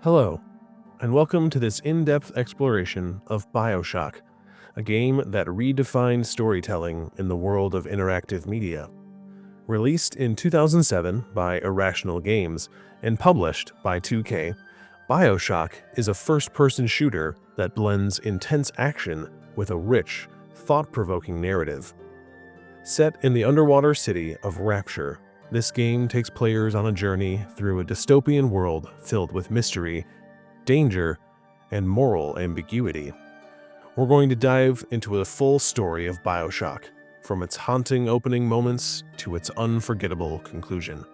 Hello, and welcome to this in-depth exploration of BioShock, a game that redefined storytelling in the world of interactive media. Released in 2007 by Irrational Games and published by 2K, BioShock is a first-person shooter that blends intense action with a rich, thought-provoking narrative. Set in the underwater city of Rapture, this game takes players on a journey through a dystopian world filled with mystery, danger, and moral ambiguity. We're going to dive into a full story of BioShock, from its haunting opening moments to its unforgettable conclusion.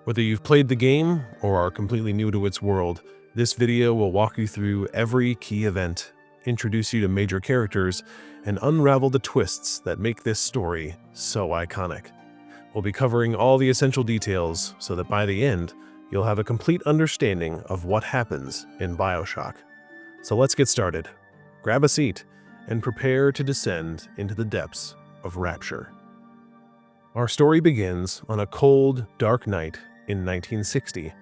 Whether you've played the game or are completely new to its world, this video will walk you through every key event, introduce you to major characters, and unravel the twists that make this story so iconic. We'll be covering all the essential details so that by the end, you'll have a complete understanding of what happens in BioShock. So let's get started. Grab a seat and prepare to descend into the depths of Rapture. Our story begins on a cold, dark night in 1960.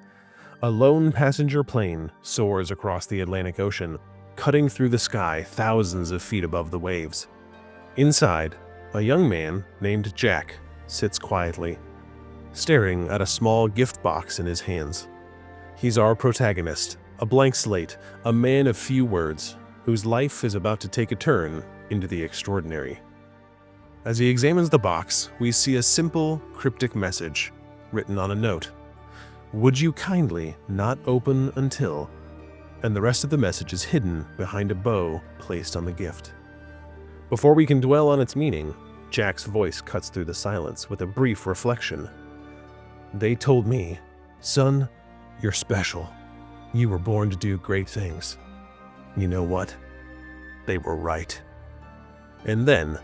A lone passenger plane soars across the Atlantic Ocean, cutting through the sky thousands of feet above the waves. Inside, a young man named Jack sits quietly, staring at a small gift box in his hands. He's our protagonist, a blank slate, a man of few words, whose life is about to take a turn into the extraordinary. As he examines the box, we see a simple, cryptic message written on a note. "Would you kindly not open until..." And the rest of the message is hidden behind a bow placed on the gift. Before we can dwell on its meaning, Jack's voice cuts through the silence with a brief reflection. "They told me, son, you're special. You were born to do great things. You know what? They were right." And then,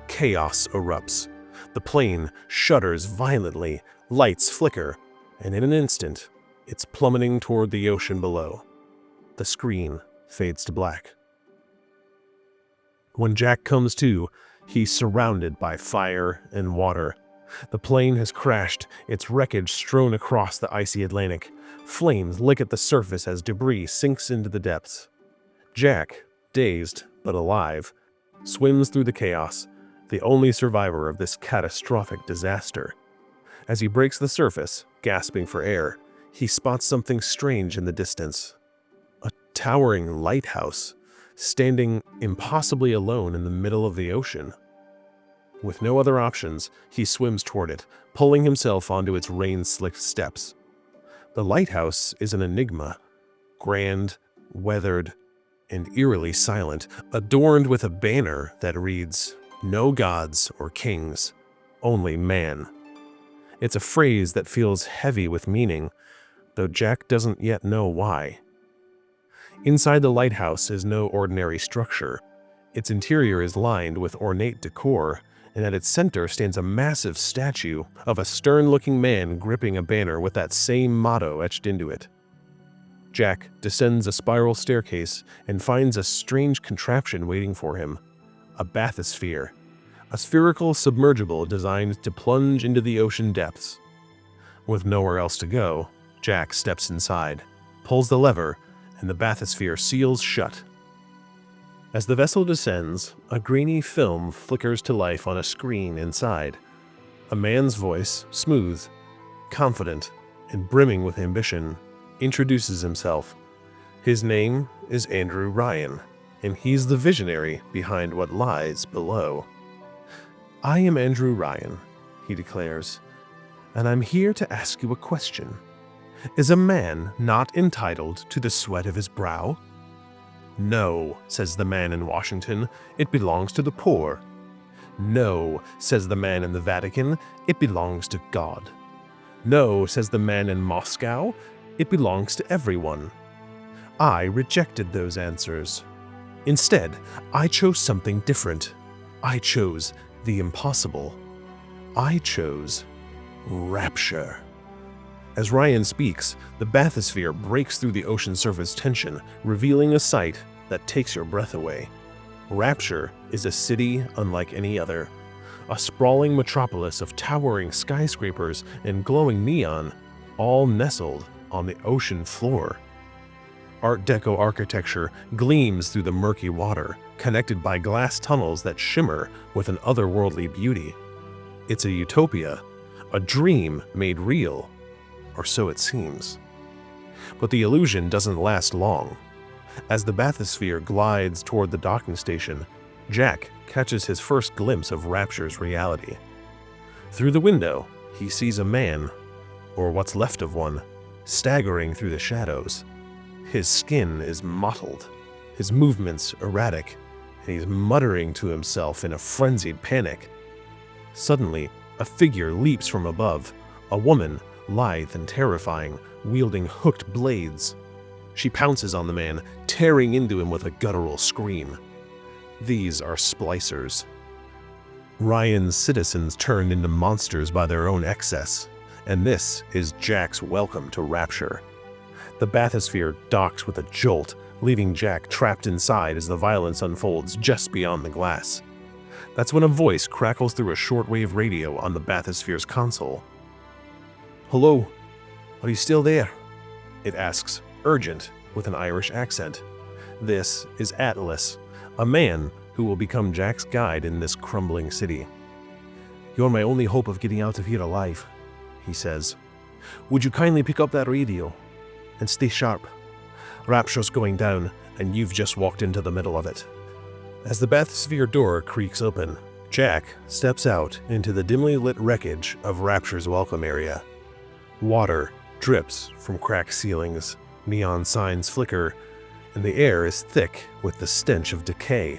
chaos erupts. The plane shudders violently, lights flicker, and in an instant, it's plummeting toward the ocean below. The screen fades to black. When Jack comes to, he's surrounded by fire and water. The plane has crashed, its wreckage strewn across the icy Atlantic. Flames lick at the surface as debris sinks into the depths. Jack, dazed but alive, swims through the chaos, the only survivor of this catastrophic disaster. As he breaks the surface, gasping for air, he spots something strange in the distance. A towering lighthouse, standing impossibly alone in the middle of the ocean. With no other options, he swims toward it, pulling himself onto its rain-slicked steps. The lighthouse is an enigma, grand, weathered, and eerily silent, adorned with a banner that reads, "No gods or kings, only man." It's a phrase that feels heavy with meaning, though Jack doesn't yet know why. Inside the lighthouse is no ordinary structure. Its interior is lined with ornate decor, and at its center stands a massive statue of a stern-looking man gripping a banner with that same motto etched into it. Jack descends a spiral staircase and finds a strange contraption waiting for him, a bathysphere, a spherical submergible designed to plunge into the ocean depths. With nowhere else to go, Jack steps inside, pulls the lever, and the bathysphere seals shut. As the vessel descends, a grainy film flickers to life on a screen inside. A man's voice, smooth, confident, and brimming with ambition, introduces himself. His name is Andrew Ryan, and he's the visionary behind what lies below. "I am Andrew Ryan," he declares, "and I'm here to ask you a question. Is a man not entitled to the sweat of his brow?" "No," says the man in Washington, "it belongs to the poor." "No," says the man in the Vatican, "it belongs to God." "No," says the man in Moscow, "it belongs to everyone." I rejected those answers. Instead, I chose something different. I chose the impossible. I chose Rapture. As Ryan speaks, the bathysphere breaks through the ocean surface tension, revealing a sight that takes your breath away. Rapture is a city unlike any other, a sprawling metropolis of towering skyscrapers and glowing neon, all nestled on the ocean floor. Art Deco architecture gleams through the murky water, connected by glass tunnels that shimmer with an otherworldly beauty. It's a utopia, a dream made real, or so it seems. But the illusion doesn't last long. As the bathysphere glides toward the docking station, Jack catches his first glimpse of Rapture's reality. Through the window, he sees a man, or what's left of one, staggering through the shadows. His skin is mottled, his movements erratic, and he's muttering to himself in a frenzied panic. Suddenly, a figure leaps from above, a woman, lithe and terrifying, wielding hooked blades. She pounces on the man, tearing into him with a guttural scream. These are splicers. Ryan's citizens turned into monsters by their own excess, and this is Jack's welcome to Rapture. The bathysphere docks with a jolt, leaving Jack trapped inside as the violence unfolds just beyond the glass. That's when a voice crackles through a shortwave radio on the bathysphere's console. "Hello? Are you still there?" it asks, urgent, with an Irish accent. This is Atlas, a man who will become Jack's guide in this crumbling city. "You're my only hope of getting out of here alive," he says. "Would you kindly pick up that radio? And stay sharp. Rapture's going down, and you've just walked into the middle of it." As the bathysphere door creaks open, Jack steps out into the dimly lit wreckage of Rapture's welcome area. Water drips from cracked ceilings, neon signs flicker, and the air is thick with the stench of decay.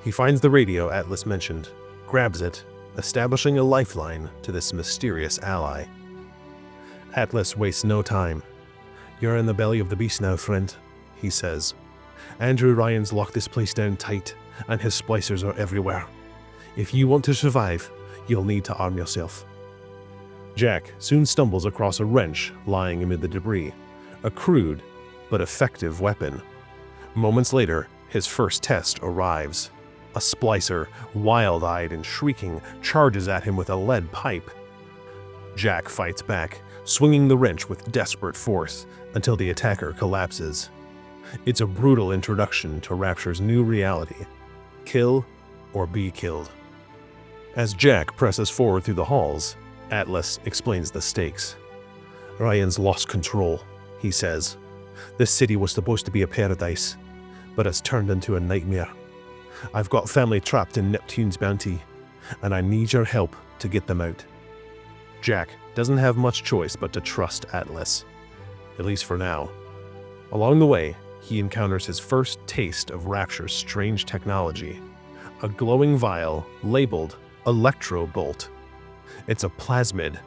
He finds the radio Atlas mentioned, grabs it, establishing a lifeline to this mysterious ally. Atlas wastes no time. "You're in the belly of the beast now, friend," he says. "Andrew Ryan's locked this place down tight, and his splicers are everywhere. If you want to survive, you'll need to arm yourself." Jack soon stumbles across a wrench lying amid the debris, a crude but effective weapon. Moments later, his first test arrives. A splicer, wild-eyed and shrieking, charges at him with a lead pipe. Jack fights back, swinging the wrench with desperate force until the attacker collapses. It's a brutal introduction to Rapture's new reality: kill or be killed. As Jack presses forward through the halls, Atlas explains the stakes. "Ryan's lost control," he says. "This city was supposed to be a paradise, but it's turned into a nightmare. I've got family trapped in Neptune's bounty, and I need your help to get them out." Jack doesn't have much choice but to trust Atlas, at least for now. Along the way, he encounters his first taste of Rapture's strange technology, a glowing vial labeled Electro Bolt. It's a plasmid,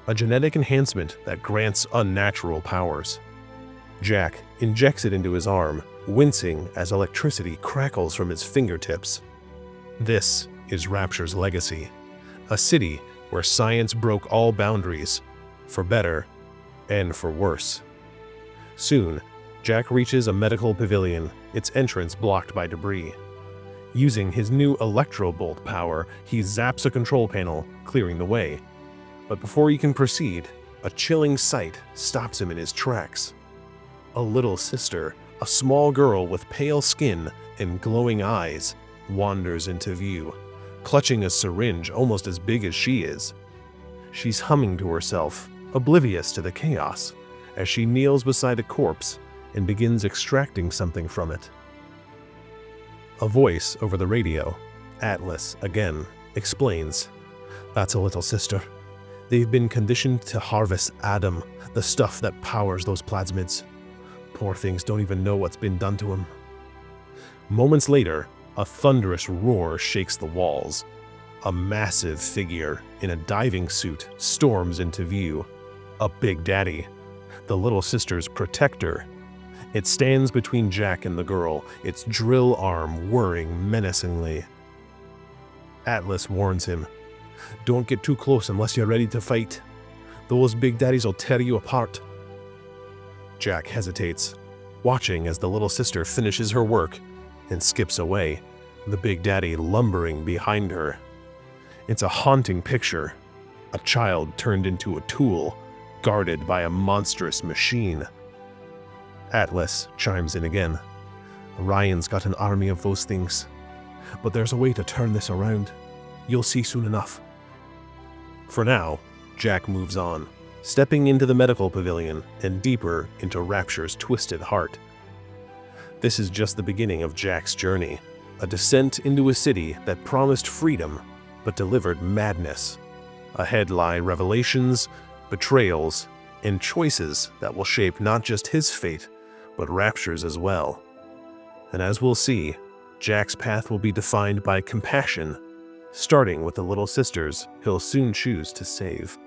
a genetic enhancement that grants unnatural powers. Jack injects it into his arm, wincing as electricity crackles from his fingertips. This is Rapture's legacy, a city where science broke all boundaries, for better and for worse. Soon, Jack reaches a medical pavilion, its entrance blocked by debris. Using his new electrobolt power, he zaps a control panel, clearing the way. But before he can proceed, a chilling sight stops him in his tracks. A little sister, a small girl with pale skin and glowing eyes, wanders into view, clutching a syringe almost as big as she is. She's humming to herself, oblivious to the chaos, as she kneels beside a corpse and begins extracting something from it. A voice over the radio, Atlas again, explains, "That's a little sister. They've been conditioned to harvest Adam, the stuff that powers those plasmids. Poor things don't even know what's been done to them." Moments later, a thunderous roar shakes the walls. A massive figure in a diving suit storms into view. A Big Daddy, the little sister's protector. It stands between Jack and the girl, its drill arm whirring menacingly. Atlas warns him, "Don't get too close unless you're ready to fight. Those Big Daddies will tear you apart." Jack hesitates, watching as the little sister finishes her work and skips away, the Big Daddy lumbering behind her. It's a haunting picture, a child turned into a tool, guarded by a monstrous machine. Atlas chimes in again. Ryan's got an army of those things. But there's a way to turn this around. You'll see soon enough. For now, Jack moves on, stepping into the medical pavilion and deeper into Rapture's twisted heart. This is just the beginning of Jack's journey, a descent into a city that promised freedom but delivered madness. Ahead lie revelations, betrayals, and choices that will shape not just his fate, but Rapture's as well. And as we'll see, Jack's path will be defined by compassion, starting with the little sisters he'll soon choose to save.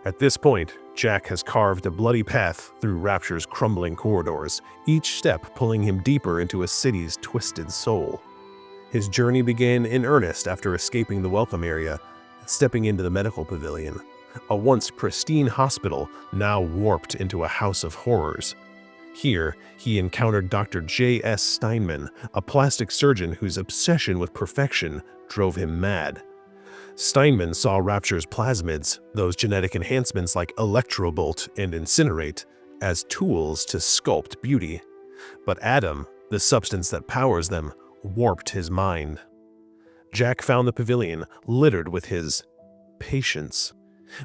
At this point, Jack has carved a bloody path through Rapture's crumbling corridors, each step pulling him deeper into a city's twisted soul. His journey began in earnest after escaping the welcome area and stepping into the medical pavilion, a once pristine hospital now warped into a house of horrors. Here, he encountered Dr. J.S. Steinman, a plastic surgeon whose obsession with perfection drove him mad. Steinman saw Rapture's plasmids, those genetic enhancements like Electrobolt and Incinerate, as tools to sculpt beauty. But Adam, the substance that powers them, warped his mind. Jack found the pavilion littered with his patients.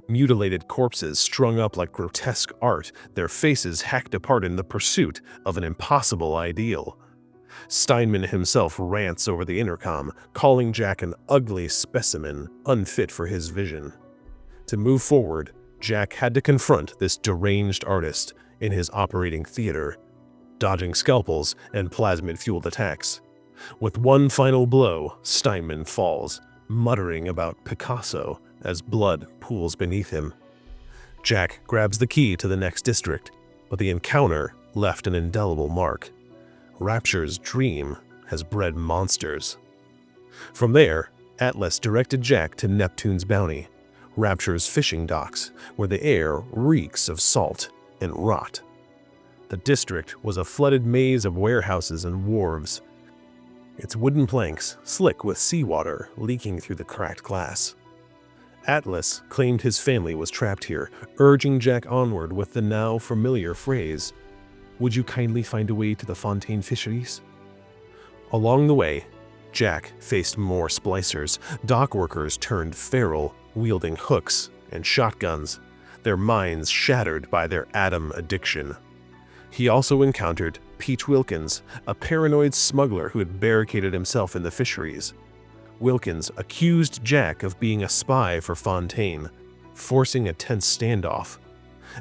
Mutilated corpses strung up like grotesque art, their faces hacked apart in the pursuit of an impossible ideal. Steinman himself rants over the intercom, calling Jack an ugly specimen, unfit for his vision. To move forward, Jack had to confront this deranged artist in his operating theater, dodging scalpels and plasmid-fueled attacks. With one final blow, Steinman falls, muttering about Picasso as blood pools beneath him. Jack grabs the key to the next district, but the encounter left an indelible mark. Rapture's dream has bred monsters. From there, Atlas directed Jack to Neptune's Bounty, Rapture's fishing docks, where the air reeks of salt and rot. The district was a flooded maze of warehouses and wharves, its wooden planks slick with seawater leaking through the cracked glass. Atlas claimed his family was trapped here, urging Jack onward with the now familiar phrase, "Would you kindly find a way to the Fontaine fisheries?" Along the way, Jack faced more splicers, dock workers turned feral, wielding hooks and shotguns, their minds shattered by their Adam addiction. He also encountered Pete Wilkins, a paranoid smuggler who had barricaded himself in the fisheries. Wilkins accused Jack of being a spy for Fontaine, forcing a tense standoff.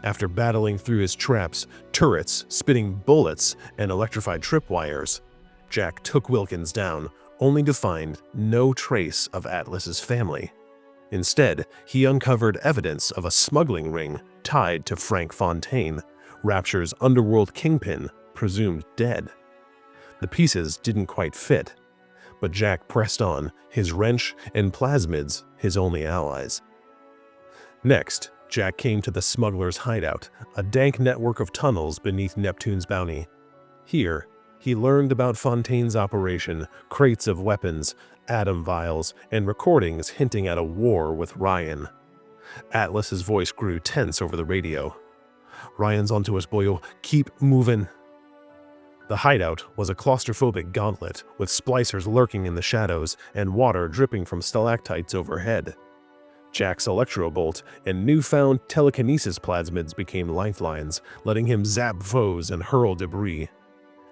After battling through his traps, turrets, spitting bullets, and electrified tripwires, Jack took Wilkins down, only to find no trace of Atlas's family. Instead, he uncovered evidence of a smuggling ring tied to Frank Fontaine, Rapture's underworld kingpin, presumed dead. The pieces didn't quite fit, but Jack pressed on, his wrench and plasmids his only allies. Next, Jack came to the smuggler's hideout, a dank network of tunnels beneath Neptune's Bounty. Here, he learned about Fontaine's operation, crates of weapons, Adam vials, and recordings hinting at a war with Ryan. Atlas's voice grew tense over the radio. "Ryan's onto us, boyo. Keep moving." The hideout was a claustrophobic gauntlet, with splicers lurking in the shadows and water dripping from stalactites overhead. Jack's Electrobolt and newfound telekinesis plasmids became lifelines, letting him zap foes and hurl debris.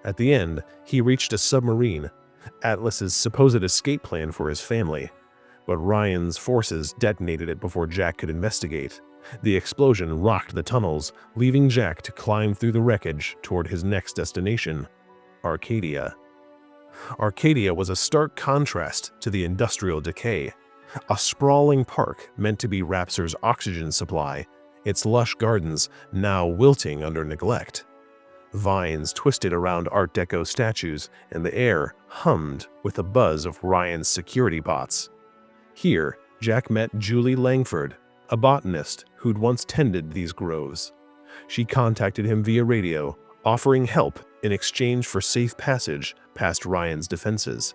At the end, he reached a submarine, Atlas's supposed escape plan for his family. But Ryan's forces detonated it before Jack could investigate. The explosion rocked the tunnels, leaving Jack to climb through the wreckage toward his next destination, Arcadia. Arcadia was a stark contrast to the industrial decay. A sprawling park meant to be Rapture's oxygen supply, its lush gardens now wilting under neglect. Vines twisted around Art Deco statues, and the air hummed with the buzz of Ryan's security bots. Here, Jack met Julie Langford, a botanist who'd once tended these groves. She contacted him via radio, offering help in exchange for safe passage past Ryan's defenses.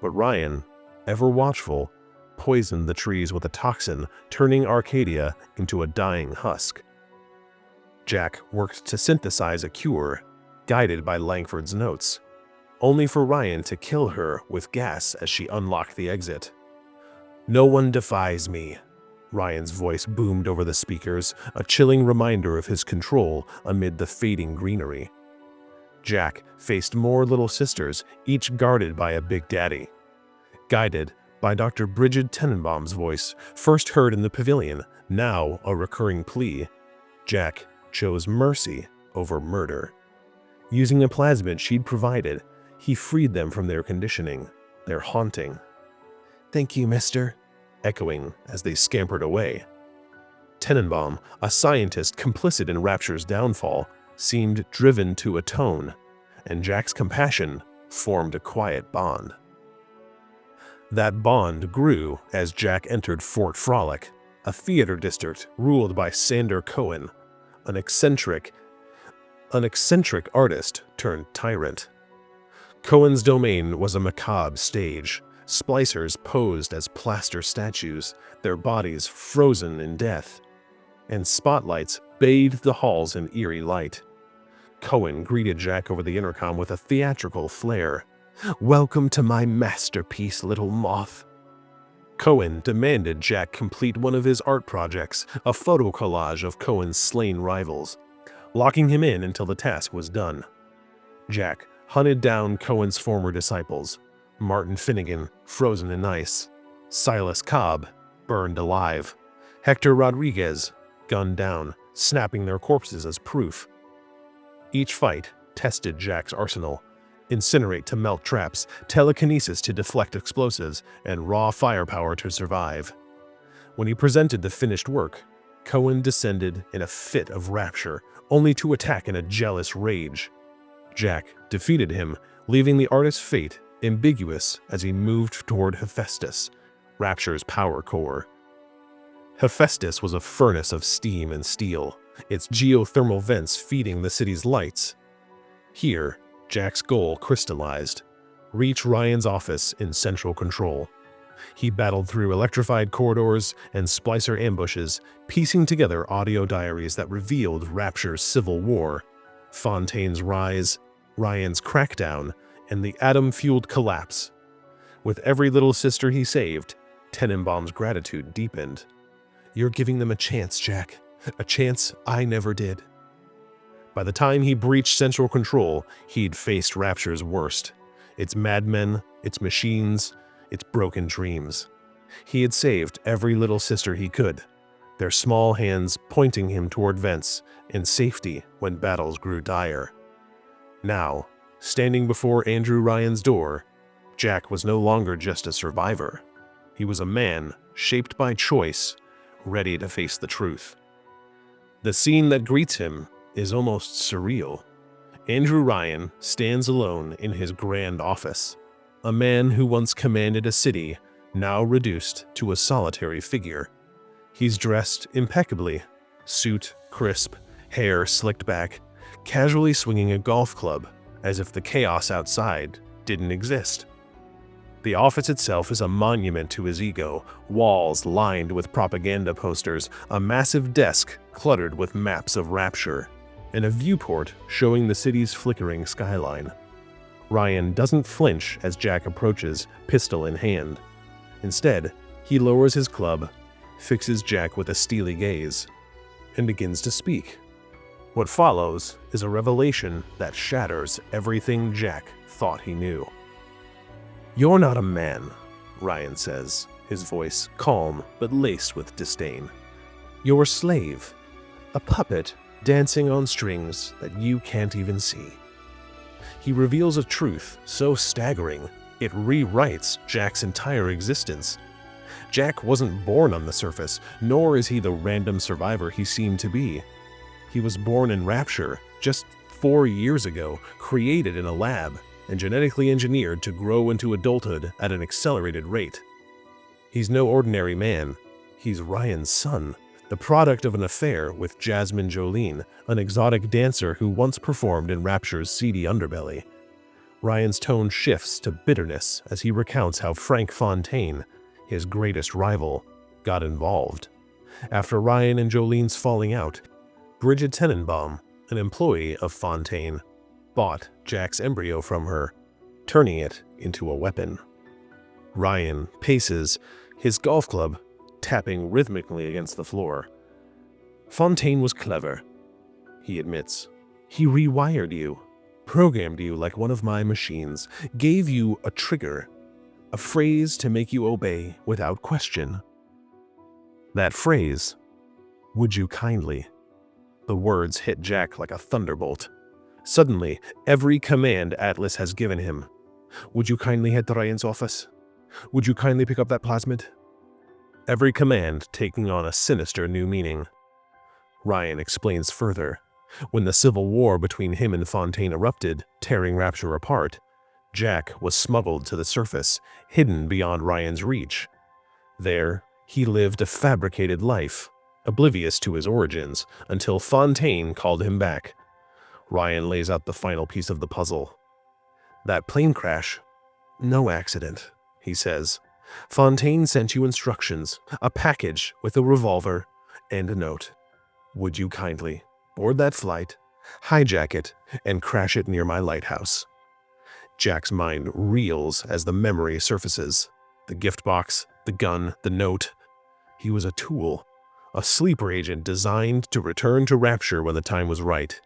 But Ryan, ever watchful, poisoned the trees with a toxin, turning Arcadia into a dying husk. Jack worked to synthesize a cure, guided by Langford's notes, only for Ryan to kill her with gas as she unlocked the exit. "No one defies me," Ryan's voice boomed over the speakers, a chilling reminder of his control amid the fading greenery. Jack faced more little sisters, each guarded by a Big Daddy. Guided by Dr. Bridget Tenenbaum's voice, first heard in the pavilion, now a recurring plea, Jack chose mercy over murder. Using a plasmid she'd provided, he freed them from their conditioning, their haunting. "Thank you, mister," echoing as they scampered away. Tenenbaum, a scientist complicit in Rapture's downfall, seemed driven to atone, and Jack's compassion formed a quiet bond. That bond grew as Jack entered Fort Frolic, a theater district ruled by Sander Cohen, an eccentric artist turned tyrant. Cohen's domain was a macabre stage. Splicers posed as plaster statues, their bodies frozen in death, and spotlights bathed the halls in eerie light. Cohen greeted Jack over the intercom with a theatrical flair. "Welcome to my masterpiece, little moth." Cohen demanded Jack complete one of his art projects, a photo collage of Cohen's slain rivals, locking him in until the task was done. Jack hunted down Cohen's former disciples, Martin Finnegan, frozen in ice, Silas Cobb, burned alive, Hector Rodriguez, gunned down, snapping their corpses as proof. Each fight tested Jack's arsenal: incinerate to melt traps, telekinesis to deflect explosives, and raw firepower to survive. When he presented the finished work, Cohen descended in a fit of rapture, only to attack in a jealous rage. Jack defeated him, leaving the artist's fate ambiguous as he moved toward Hephaestus, Rapture's power core. Hephaestus was a furnace of steam and steel, its geothermal vents feeding the city's lights. Here, Jack's goal crystallized: reach Ryan's office in central control. He battled through electrified corridors and splicer ambushes, piecing together audio diaries that revealed Rapture's civil war, Fontaine's rise, Ryan's crackdown, and the atom-fueled collapse. With every little sister he saved, Tenenbaum's gratitude deepened. "You're giving them a chance, Jack. A chance I never did." By the time he breached central control, he'd faced Rapture's worst: its madmen, its machines, its broken dreams. He had saved every little sister he could, their small hands pointing him toward vents and safety when battles grew dire. Now, standing before Andrew Ryan's door, Jack was no longer just a survivor. He was a man shaped by choice, ready to face the truth. The scene that greets him is almost surreal. Andrew Ryan stands alone in his grand office, a man who once commanded a city, now reduced to a solitary figure. He's dressed impeccably, suit crisp, hair slicked back, casually swinging a golf club, as if the chaos outside didn't exist. The office itself is a monument to his ego, walls lined with propaganda posters, a massive desk cluttered with maps of Rapture, and a viewport showing the city's flickering skyline. Ryan doesn't flinch as Jack approaches, pistol in hand. Instead, he lowers his club, fixes Jack with a steely gaze, and begins to speak. What follows is a revelation that shatters everything Jack thought he knew. "You're not a man," Ryan says, his voice calm but laced with disdain. "You're a slave, a puppet dancing on strings that you can't even see." He reveals a truth so staggering, it rewrites Jack's entire existence. Jack wasn't born on the surface, nor is he the random survivor he seemed to be. He was born in Rapture just 4 years ago, created in a lab, and genetically engineered to grow into adulthood at an accelerated rate. He's no ordinary man. He's Ryan's son, the product of an affair with Jasmine Jolene, an exotic dancer who once performed in Rapture's seedy underbelly. Ryan's tone shifts to bitterness as he recounts how Frank Fontaine, his greatest rival, got involved. After Ryan and Jolene's falling out, Bridget Tenenbaum, an employee of Fontaine, bought Jack's embryo from her, turning it into a weapon. Ryan paces, his golf club tapping rhythmically against the floor. Fontaine was clever, he admits. He rewired you, programmed you like one of my machines, gave you a trigger, a phrase to make you obey without question. That phrase, "Would you kindly?" The words hit Jack like a thunderbolt. Suddenly, every command Atlas has given him. Would you kindly head to Ryan's office? Would you kindly pick up that plasmid? Every command taking on a sinister new meaning. Ryan explains further. When the civil war between him and Fontaine erupted, tearing Rapture apart, Jack was smuggled to the surface, hidden beyond Ryan's reach. There, he lived a fabricated life, oblivious to his origins, until Fontaine called him back. Ryan lays out the final piece of the puzzle. That plane crash, no accident, he says. Fontaine sent you instructions, a package with a revolver and a note. Would you kindly board that flight, hijack it, and crash it near my lighthouse? Jack's mind reels as the memory surfaces. The gift box, the gun, the note. He was a tool, a sleeper agent designed to return to Rapture when the time was right.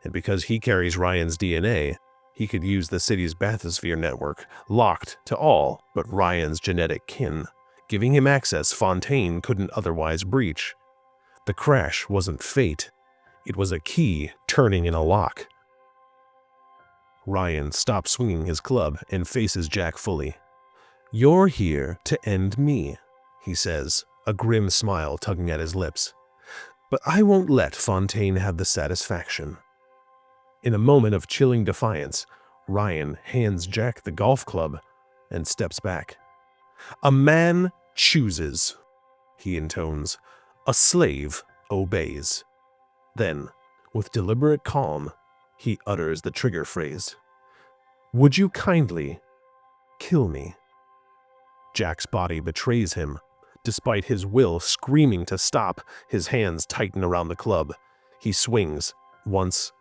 And because he carries Ryan's DNA, he could use the city's bathysphere network, locked to all but Ryan's genetic kin, giving him access Fontaine couldn't otherwise breach. The crash wasn't fate. It was a key turning in a lock. Ryan stops swinging his club and faces Jack fully. You're here to end me, he says, a grim smile tugging at his lips. But I won't let Fontaine have the satisfaction. In a moment of chilling defiance, Ryan hands Jack the golf club and steps back. A man chooses, he intones. A slave obeys. Then, with deliberate calm, he utters the trigger phrase. Would you kindly kill me? Jack's body betrays him. Despite his will screaming to stop, his hands tighten around the club. He swings, once,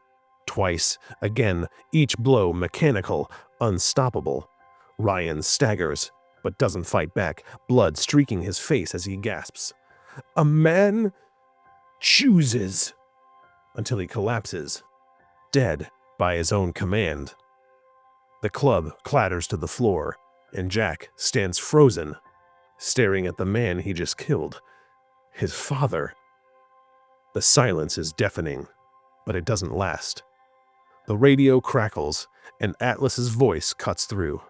twice, again, each blow mechanical, unstoppable. Ryan staggers, but doesn't fight back, blood streaking his face as he gasps. A man chooses, until he collapses, dead by his own command. The club clatters to the floor, and Jack stands frozen, staring at the man he just killed, his father. The silence is deafening, but it doesn't last. The radio crackles, and Atlas's voice cuts through.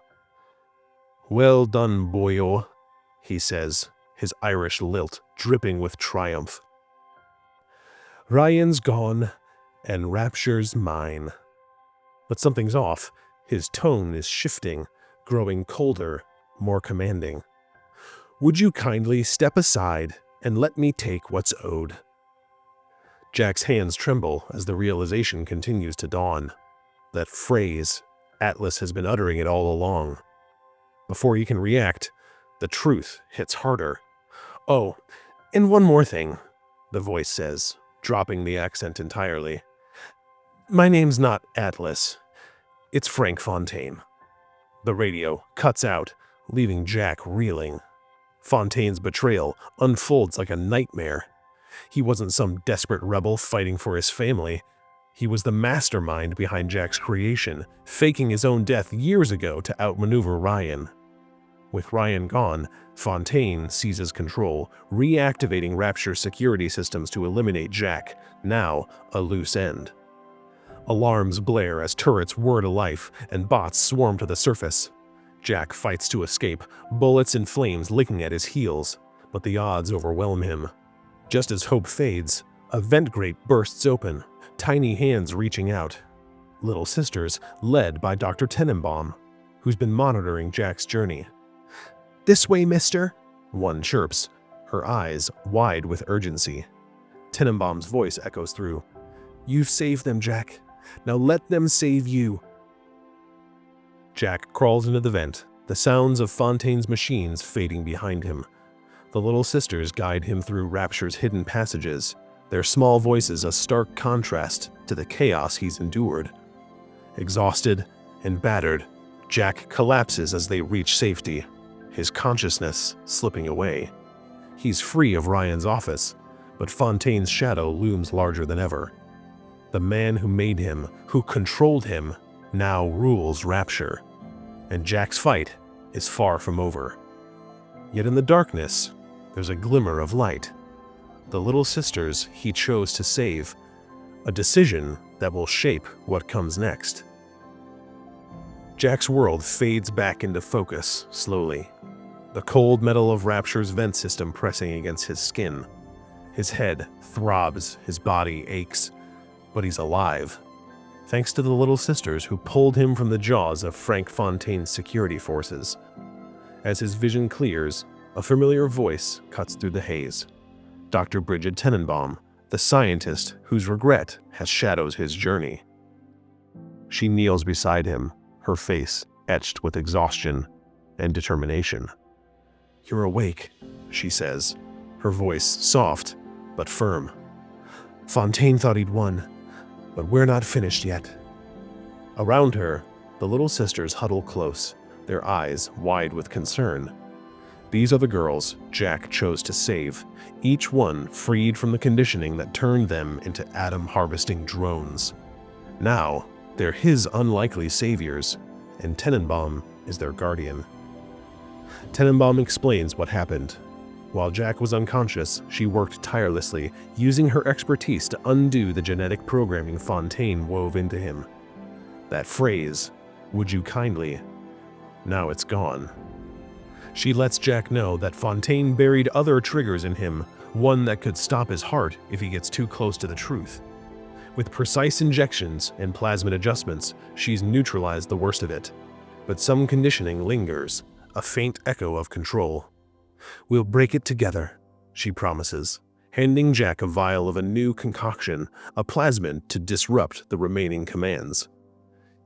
Well done, boyo, he says, his Irish lilt dripping with triumph. Ryan's gone, and Rapture's mine. But something's off. His tone is shifting, growing colder, more commanding. Would you kindly step aside and let me take what's owed? Jack's hands tremble as the realization continues to dawn. That phrase, Atlas has been uttering it all along. Before he can react, the truth hits harder. Oh, and one more thing, the voice says, dropping the accent entirely. My name's not Atlas. It's Frank Fontaine. The radio cuts out, leaving Jack reeling. Fontaine's betrayal unfolds like a nightmare. He wasn't some desperate rebel fighting for his family. He was the mastermind behind Jack's creation, faking his own death years ago to outmaneuver Ryan. With Ryan gone, Fontaine seizes control, reactivating Rapture's security systems to eliminate Jack, now a loose end. Alarms blare as turrets whir to life and bots swarm to the surface. Jack fights to escape, bullets and flames licking at his heels, but the odds overwhelm him. Just as hope fades, a vent grate bursts open, tiny hands reaching out. Little sisters, led by Dr. Tenenbaum, who's been monitoring Jack's journey. This way, mister, one chirps, her eyes wide with urgency. Tenenbaum's voice echoes through. You've saved them, Jack. Now let them save you. Jack crawls into the vent, the sounds of Fontaine's machines fading behind him. The little sisters guide him through Rapture's hidden passages, their small voices a stark contrast to the chaos he's endured. Exhausted and battered, Jack collapses as they reach safety, his consciousness slipping away. He's free of Ryan's office, but Fontaine's shadow looms larger than ever. The man who made him, who controlled him, now rules Rapture, and Jack's fight is far from over. Yet in the darkness, there's a glimmer of light. The little sisters he chose to save, a decision that will shape what comes next. Jack's world fades back into focus slowly, the cold metal of Rapture's vent system pressing against his skin. His head throbs, his body aches, but he's alive, thanks to the little sisters who pulled him from the jaws of Frank Fontaine's security forces. As his vision clears, a familiar voice cuts through the haze. Dr. Bridget Tenenbaum, the scientist whose regret has shadowed his journey. She kneels beside him, her face etched with exhaustion and determination. "You're awake," she says, her voice soft but firm. "Fontaine thought he'd won, but we're not finished yet." Around her, the little sisters huddle close, their eyes wide with concern. These are the girls Jack chose to save, each one freed from the conditioning that turned them into atom-harvesting drones. Now, they're his unlikely saviors, and Tenenbaum is their guardian. Tenenbaum explains what happened. While Jack was unconscious, she worked tirelessly, using her expertise to undo the genetic programming Fontaine wove into him. That phrase, "would you kindly," now it's gone. She lets Jack know that Fontaine buried other triggers in him, one that could stop his heart if he gets too close to the truth. With precise injections and plasmid adjustments, she's neutralized the worst of it. But some conditioning lingers, a faint echo of control. "We'll break it together," she promises, handing Jack a vial of a new concoction, a plasmid to disrupt the remaining commands.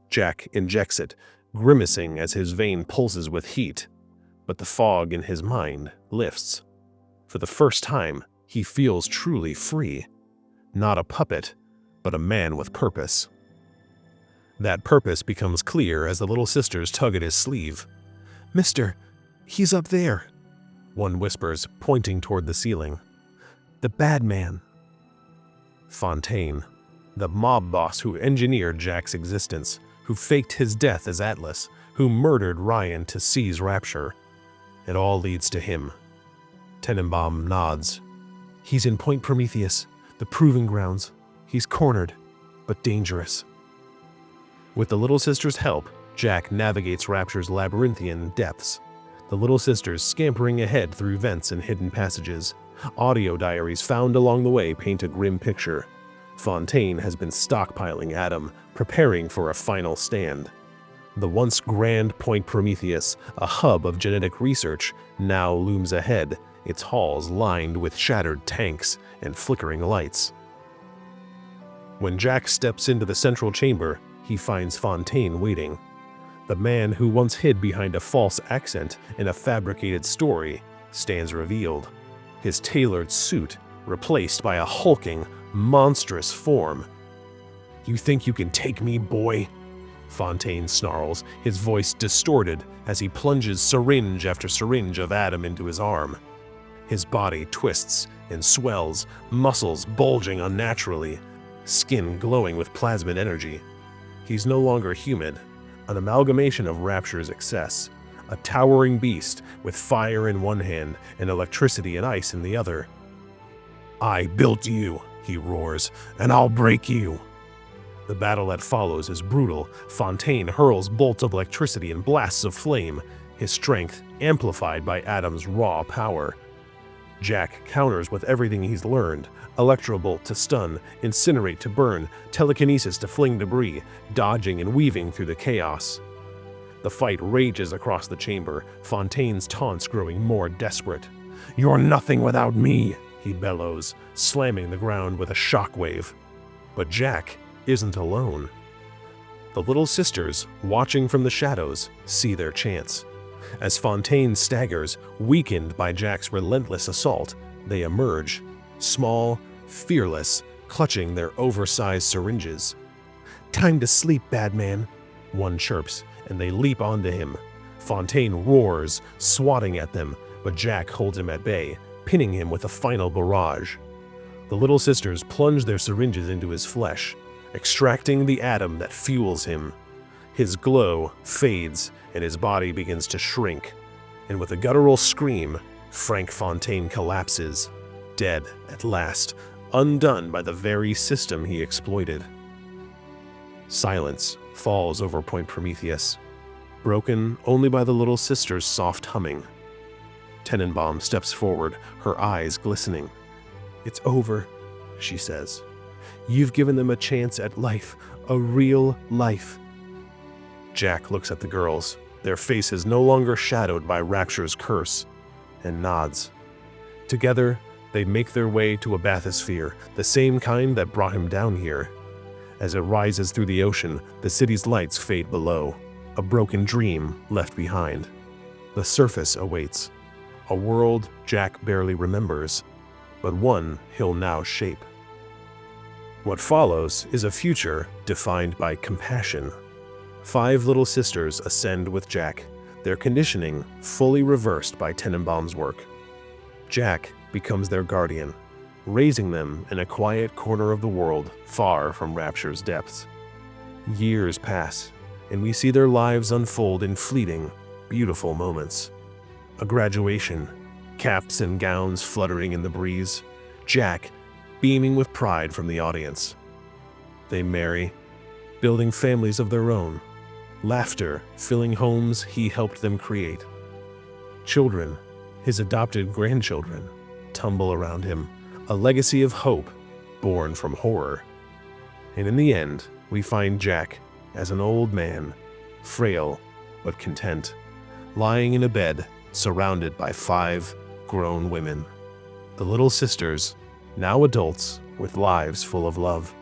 Jack injects it, grimacing as his vein pulses with heat. But the fog in his mind lifts. For the first time, he feels truly free. Not a puppet, but a man with purpose. That purpose becomes clear as the little sisters tug at his sleeve. "Mister, he's up there," one whispers, pointing toward the ceiling. "The bad man." Fontaine, the mob boss who engineered Jack's existence, who faked his death as Atlas, who murdered Ryan to seize Rapture. It all leads to him. Tenenbaum nods. "He's in Point Prometheus, the proving grounds. He's cornered, but dangerous." With the little sisters' help, Jack navigates Rapture's labyrinthian depths. The little sisters scampering ahead through vents and hidden passages. Audio diaries found along the way paint a grim picture. Fontaine has been stockpiling Adam, preparing for a final stand. The once grand Point Prometheus, a hub of genetic research, now looms ahead, its halls lined with shattered tanks and flickering lights. When Jack steps into the central chamber, he finds Fontaine waiting. The man who once hid behind a false accent in a fabricated story stands revealed, his tailored suit replaced by a hulking, monstrous form. "You think you can take me, boy?" Fontaine snarls, his voice distorted as he plunges syringe after syringe of Adam into his arm. His body twists and swells, muscles bulging unnaturally, skin glowing with plasmid energy. He's no longer human, an amalgamation of Rapture's excess, a towering beast with fire in one hand and electricity and ice in the other. "I built you," he roars, "and I'll break you." The battle that follows is brutal. Fontaine hurls bolts of electricity and blasts of flame, his strength amplified by Adam's raw power. Jack counters with everything he's learned: electrobolt to stun, incinerate to burn, telekinesis to fling debris, dodging and weaving through the chaos. The fight rages across the chamber, Fontaine's taunts growing more desperate. "You're nothing without me," he bellows, slamming the ground with a shockwave. But Jack isn't alone. The little sisters, watching from the shadows, see their chance. As Fontaine staggers, weakened by Jack's relentless assault, they emerge, small, fearless, clutching their oversized syringes. "Time to sleep, bad man," one chirps, and they leap onto him. Fontaine roars, swatting at them, but Jack holds him at bay, pinning him with a final barrage. The little sisters plunge their syringes into his flesh, extracting the atom that fuels him. His glow fades and his body begins to shrink, and with a guttural scream, Frank Fontaine collapses, dead at last, undone by the very system he exploited. Silence falls over Point Prometheus, broken only by the little sister's soft humming. Tenenbaum steps forward, her eyes glistening. "It's over," she says. "You've given them a chance at life, a real life." Jack looks at the girls, their faces no longer shadowed by Rapture's curse, and nods. Together, they make their way to a bathysphere, the same kind that brought him down here. As it rises through the ocean, the city's lights fade below, a broken dream left behind. The surface awaits, a world Jack barely remembers, but one he'll now shape. What follows is a future defined by compassion. 5 little sisters ascend with Jack, their conditioning fully reversed by Tenenbaum's work. Jack becomes their guardian, raising them in a quiet corner of the world far from Rapture's depths. Years pass, and we see their lives unfold in fleeting, beautiful moments. A graduation, caps and gowns fluttering in the breeze, Jack beaming with pride from the audience. They marry, building families of their own, laughter filling homes he helped them create. Children, his adopted grandchildren, tumble around him, a legacy of hope born from horror. And in the end, we find Jack as an old man, frail but content, lying in a bed surrounded by 5 grown women. The little sisters, now adults with lives full of love.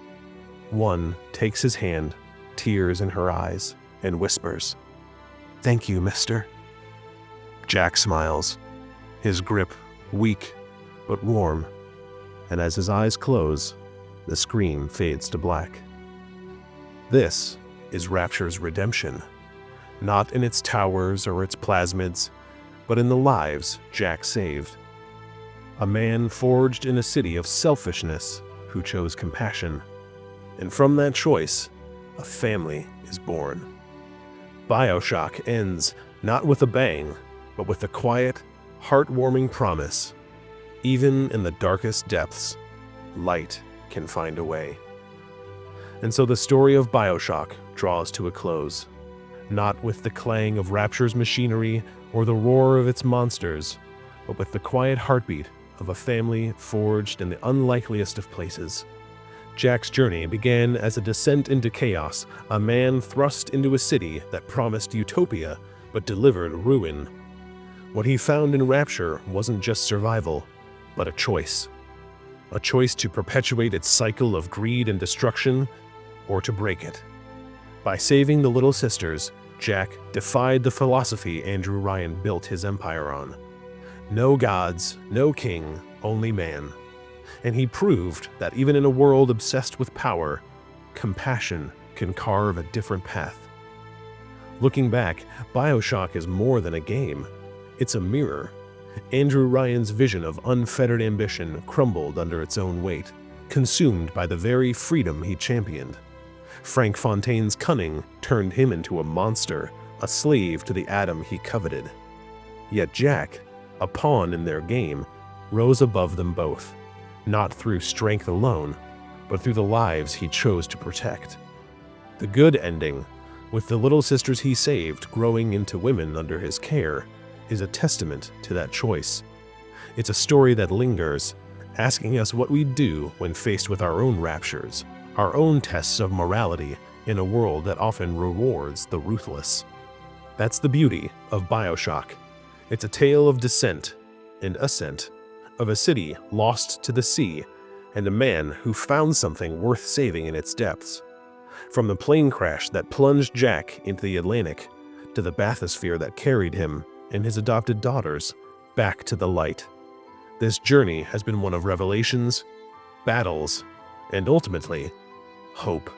One takes his hand, tears in her eyes, and whispers, "Thank you, mister." Jack smiles, his grip weak but warm, and as his eyes close, the screen fades to black. This is Rapture's redemption, not in its towers or its plasmids, but in the lives Jack saved. A man forged in a city of selfishness who chose compassion, and from that choice, a family is born. BioShock ends not with a bang, but with a quiet, heartwarming promise. Even in the darkest depths, light can find a way. And so the story of BioShock draws to a close, not with the clang of Rapture's machinery or the roar of its monsters, but with the quiet heartbeat of a family forged in the unlikeliest of places. Jack's journey began as a descent into chaos, a man thrust into a city that promised utopia but delivered ruin. What he found in Rapture wasn't just survival, but a choice to perpetuate its cycle of greed and destruction, or to break it. By saving the little sisters, Jack defied the philosophy Andrew Ryan built his empire on. No gods, no king, only man. And he proved that even in a world obsessed with power, compassion can carve a different path. Looking back, BioShock is more than a game. It's a mirror. Andrew Ryan's vision of unfettered ambition crumbled under its own weight, consumed by the very freedom he championed. Frank Fontaine's cunning turned him into a monster, a slave to the atom he coveted. Yet Jack, a pawn in their game, rose above them both, not through strength alone, but through the lives he chose to protect. The good ending, with the little sisters he saved growing into women under his care, is a testament to that choice. It's a story that lingers, asking us what we do when faced with our own raptures, our own tests of morality in a world that often rewards the ruthless. That's the beauty of BioShock. It's a tale of descent and ascent, of a city lost to the sea, and a man who found something worth saving in its depths. From the plane crash that plunged Jack into the Atlantic, to the bathysphere that carried him and his adopted daughters back to the light. This journey has been one of revelations, battles, and ultimately, hope.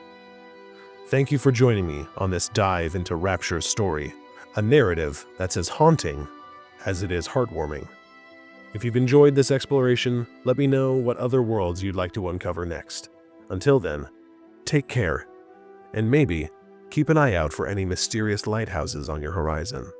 Thank you for joining me on this dive into Rapture's story, a narrative that's as haunting as it is heartwarming. If you've enjoyed this exploration, let me know what other worlds you'd like to uncover next. Until then, take care, and maybe keep an eye out for any mysterious lighthouses on your horizon.